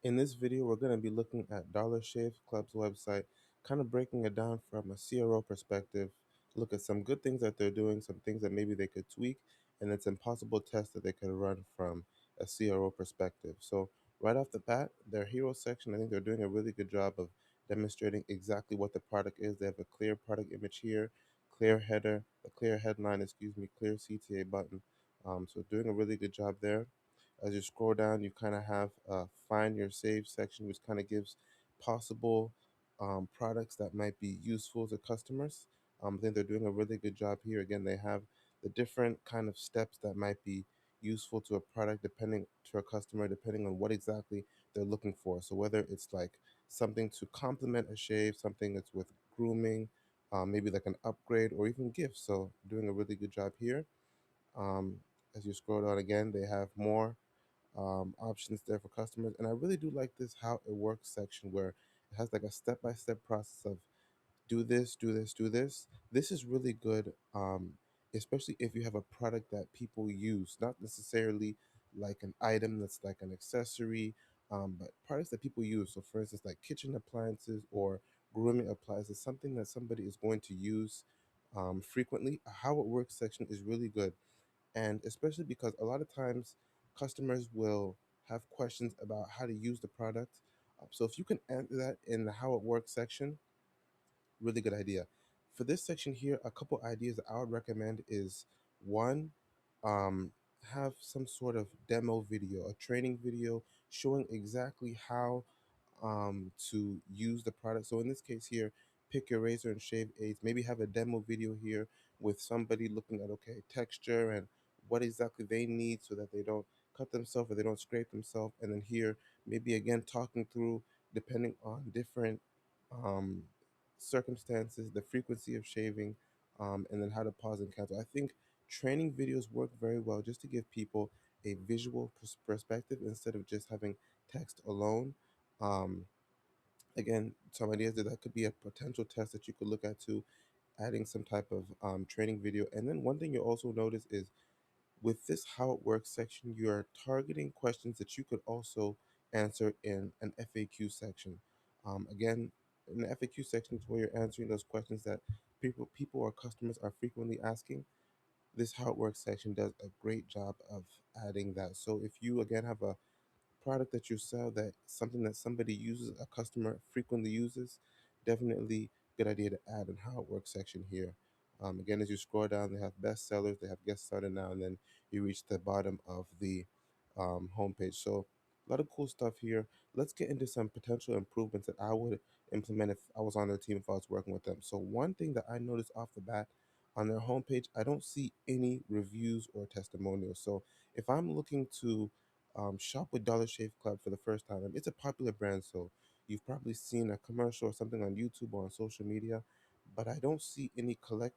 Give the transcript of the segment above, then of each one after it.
In this video, we're going to be looking at Dollar Shave Club's website, kind of breaking it down from a CRO perspective, look at some good things that they're doing, some things that maybe they could tweak, and then some possible tests that they could run from a CRO perspective. So, right off the bat, their hero section, I think they're doing a really good job of demonstrating exactly what the product is. They have a clear product image here, clear header, a clear headline, excuse me, clear CTA button. So, doing a really good job there. As you scroll down, you kind of have a find your save section, which kind of gives possible products that might be useful to customers. I think they're doing a really good job here. Again, they have the different kind of steps that might be useful to a product depending to a customer, depending on what exactly they're looking for. So whether it's like something to complement a shave, something that's with grooming, maybe like an upgrade or even gifts. So doing a really good job here. Um, as you scroll down again, they have more options there for customers. And I really do like this how it works section where it has like a step-by-step process of do this, do this, do this. This is really good, especially if you have a product that people use, not necessarily like an item that's like an accessory, but products that people use. So, for instance, like kitchen appliances or grooming appliances, something that somebody is going to use frequently. A how it works section is really good, and especially because a lot of times customers will have questions about how to use the product. So if you can answer that in the how it works section, really good idea. For this section here, a couple ideas that I would recommend is one, um, have some sort of demo video, a training video showing exactly how to use the product. So in this case here, pick your razor and shave aids. Maybe have a demo video here with somebody looking at okay texture and what exactly they need so that they don't cut themselves or they don't scrape themselves. And then here, maybe again talking through depending on different um, circumstances, the frequency of shaving, and then how to pause and cancel. I think training videos work very well just to give people a visual perspective instead of just having text alone. Um, Again, some ideas that could be a potential test that you could look at to adding some type of training video. And then one thing you'll also notice is with this how it works section, you're targeting questions that you could also answer in an FAQ section. Again, in the FAQ section is where you're answering those questions that people or customers are frequently asking. This how it works section does a great job of adding that. So if you again have a product that you sell that something that somebody uses, a customer frequently uses, definitely good idea to add in how it works section here. Again, as you scroll down, they have best sellers, they have get started now, and then you reach the bottom of the homepage. So a lot of cool stuff here. Let's get into some potential improvements that I would implement if I was on their team, if I was working with them. So one thing that I noticed off the bat on their homepage, I don't see any reviews or testimonials. So if I'm looking to shop with Dollar Shave Club for the first time. And it's a popular brand, so you've probably seen a commercial or something on YouTube or on social media, but I don't see any collect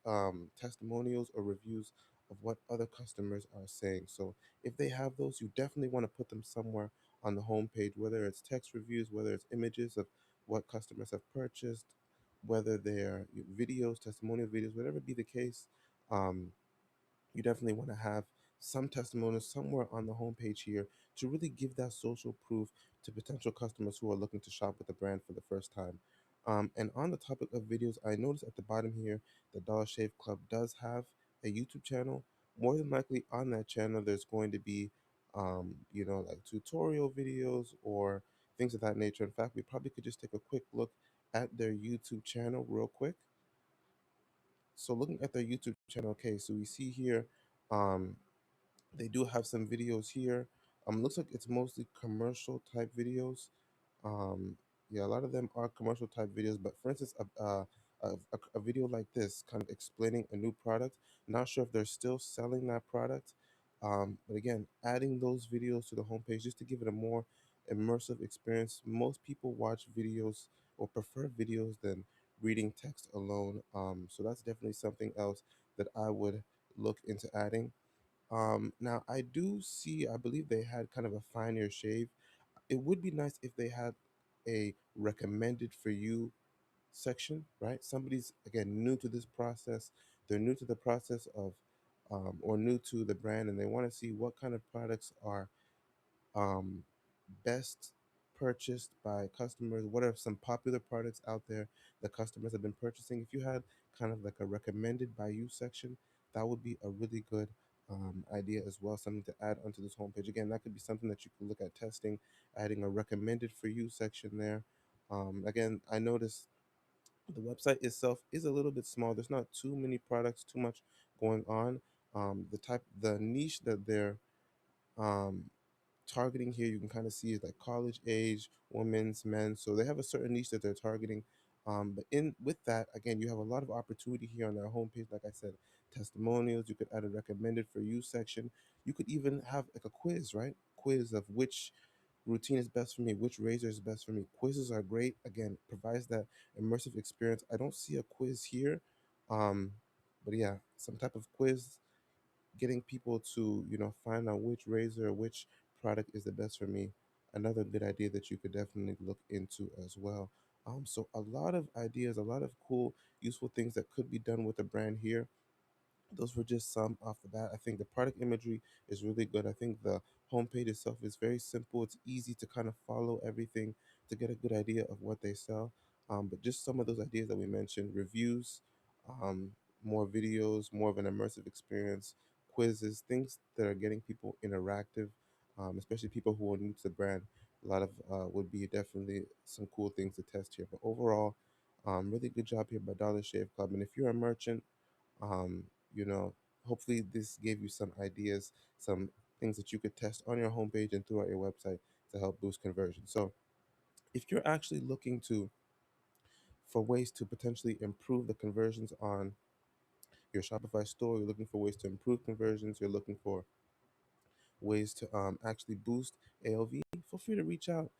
testimonials or reviews of what other customers are saying. So if they have those, you definitely want to put them somewhere on the homepage, whether it's text reviews, whether it's images of what customers have purchased, whether they're videos, testimonial videos, whatever be the case. Um, you definitely want to have some testimonials somewhere on the homepage here to really give that social proof to potential customers who are looking to shop with the brand for the first time. And on the topic of videos, I noticed at the bottom here the Dollar Shave Club does have a YouTube channel. More than likely on that channel, there's going to be, like tutorial videos or things of that nature. In fact, we probably could just take a quick look at their YouTube channel real quick. So looking at their YouTube channel, okay, so we see here, um, they do have some videos here. Looks like it's mostly commercial type videos. Um, yeah, a lot of them are commercial type videos. But for instance, a video like this, kind of explaining a new product. Not sure if they're still selling that product. But again, adding those videos to the homepage just to give it a more immersive experience. Most people watch videos or prefer videos than reading text alone. So that's definitely something else that I would look into adding. Now I do see, I believe they had kind of a finer shave. It would be nice if they had a recommended for you section, right? Somebody's again new to this process. They're new to the process of, or new to the brand, and they want to see what kind of products are um, best purchased by customers? What are some popular products out there that customers have been purchasing? If you had kind of like a recommended by you section, that would be a really good idea as well, something to add onto this homepage. Again, that could be something that you can look at testing, adding a recommended for you section there. Again, I noticed the website itself is a little bit small. There's not too many products, too much going on. The niche that they're um, targeting here, you can kind of see is like college age, women's, men. So they have a certain niche that they're targeting. But in with that, again, you have a lot of opportunity here on their homepage. Like I said, testimonials. You could add a recommended for you section. You could even have like a quiz, right? Quiz of which routine is best for me, which razor is best for me. Quizzes are great. Again, provides that immersive experience. I don't see a quiz here, um, but yeah, some type of quiz, getting people to find out which razor, which product is the best for me. Another good idea that you could definitely look into as well. So a lot of ideas, a lot of cool, useful things that could be done with the brand here. Those were just some off the bat. I think the product imagery is really good. I think the homepage itself is very simple. It's easy to kind of follow everything to get a good idea of what they sell. But just some of those ideas that we mentioned, reviews, um, more videos, more of an immersive experience, quizzes, things that are getting people interactive, especially people who are new to the brand. A lot of would be definitely some cool things to test here. But overall, really good job here by Dollar Shave Club. And if you're a merchant, um, you know, hopefully this gave you some ideas, some things that you could test on your homepage and throughout your website to help boost conversion. So if you're actually looking to for ways to potentially improve the conversions on your Shopify store, you're looking for ways to improve conversions, you're looking for ways to actually boost AOV, feel free to reach out.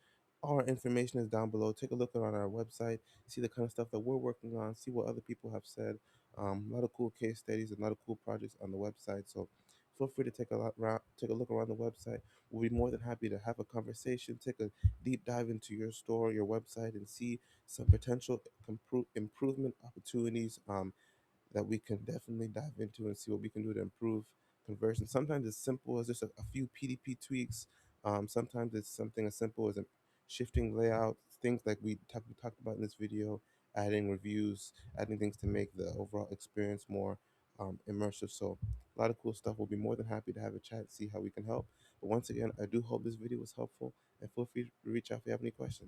Our information is down below. Take a look on our website, see the kind of stuff that we're working on, see what other people have said. A lot of cool case studies, a lot of cool projects on the website. So feel free to take a look around the website. We'll be more than happy to have a conversation, take a deep dive into your store, your website, and see some potential improvement opportunities. That we can definitely dive into and see what we can do to improve conversion. Sometimes it's simple as just a few PDP tweaks. Sometimes it's something as simple as a shifting layouts, things like we talked about in this video, adding reviews, adding things to make the overall experience more immersive. So a lot of cool stuff. We'll be more than happy to have a chat, see how we can help. But once again, I do hope this video was helpful, and feel free to reach out if you have any questions.